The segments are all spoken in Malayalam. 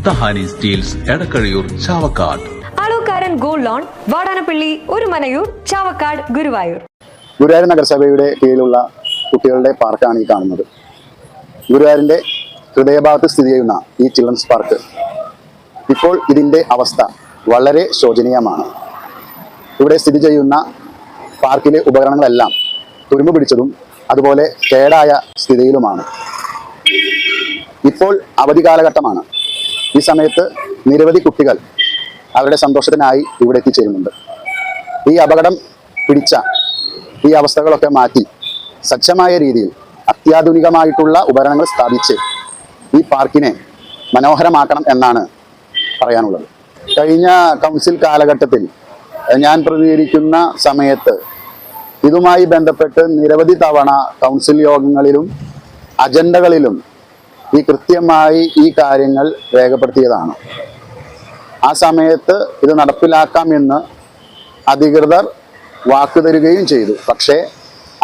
തഹാനി steels Edakkazhiyur Chavakkad. Alukkaran gold loan Vadanappally Orumanayur Chavakkad Guruvayur. Guruvayur നഗരസഭയുടെ കീഴിലുള്ള കുട്ടികളുടെ പാർക്കാണ് ഈ കാണുന്നത്. ഗുരുവായൂരിന്റെ ഹൃദയഭാഗത്ത് സ്ഥിതി ചെയ്യുന്ന ഈ ചിൽഡ്രൻസ് പാർക്ക് ഇപ്പോൾ ഇതിന്റെ അവസ്ഥ വളരെ ശോചനീയമാണ്. ഇവിടെ സ്ഥിതി ചെയ്യുന്ന പാർക്കിലെ ഉപകരണങ്ങളെല്ലാം തുരുമ്പ് പിടിച്ചതും അതുപോലെ കേടായ സ്ഥിതിയിലുമാണ്. ഇപ്പോൾ അവധി കാലഘട്ടമാണ്. ഈ സമയത്ത് നിരവധി കുട്ടികൾ അവരുടെ സന്തോഷത്തിനായി ഇവിടെ എത്തിച്ചേരുന്നുണ്ട്. ഈ അപകടം പിടിച്ച ഈ അവസ്ഥകളൊക്കെ മാറ്റി സജ്ജമായ രീതിയിൽ അത്യാധുനികമായിട്ടുള്ള ഉപകരണങ്ങൾ സ്ഥാപിച്ച് ഈ പാർക്കിനെ മനോഹരമാക്കണം എന്നാണ് പറയാനുള്ളത്. കഴിഞ്ഞ കൗൺസിൽ കാലഘട്ടത്തിൽ ഞാൻ പ്രതികരിക്കുന്ന സമയത്ത് ഇതുമായി ബന്ധപ്പെട്ട് നിരവധി തവണ കൗൺസിൽ യോഗങ്ങളിലും അജണ്ടകളിലും കൃത്യമായി ഈ കാര്യങ്ങൾ രേഖപ്പെടുത്തിയതാണ്. ആ സമയത്ത് ഇത് നടപ്പിലാക്കാമെന്ന് അധികൃതർ വാക്ക് തരികയും ചെയ്തു. പക്ഷേ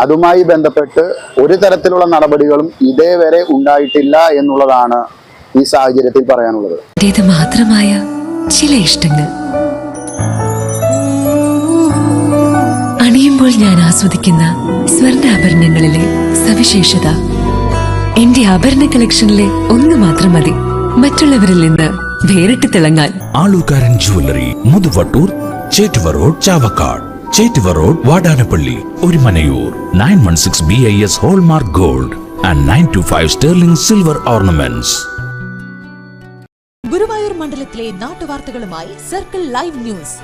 അതുമായി ബന്ധപ്പെട്ട് ഒരു തരത്തിലുള്ള നടപടികളും ഇതേവരെ ഉണ്ടായിട്ടില്ല എന്നുള്ളതാണ് ഈ സാഹചര്യത്തിൽ പറയാനുള്ളത്. ഇത് മാത്രമായ ചില ഇഷ്ടങ്ങൾ അണിയുമ്പോൾ ഞാൻ ആസ്വദിക്കുന്ന സ്വർണ്ണാഭരണങ്ങളിലെ സവിശേഷത എന്റെ ആഭരണ കളക്ഷനിലെ ഒന്ന് മാത്രം മതി മറ്റുള്ളവരിൽ നിന്ന് വേറിട്ട് തിളങ്ങാൻ. Alukkaran jewellery, Muthuvattur, Chettuva road, Chavakkad, Chettuva road, Vadanappally, Orumanayur. 916 BIS hallmark gold and 925 sterling silver ornaments. Guruvayur മണ്ഡലത്തിലെ നാട്ടുവാർത്തകളുമായി സർക്കിൾ ലൈവ് ന്യൂസ്.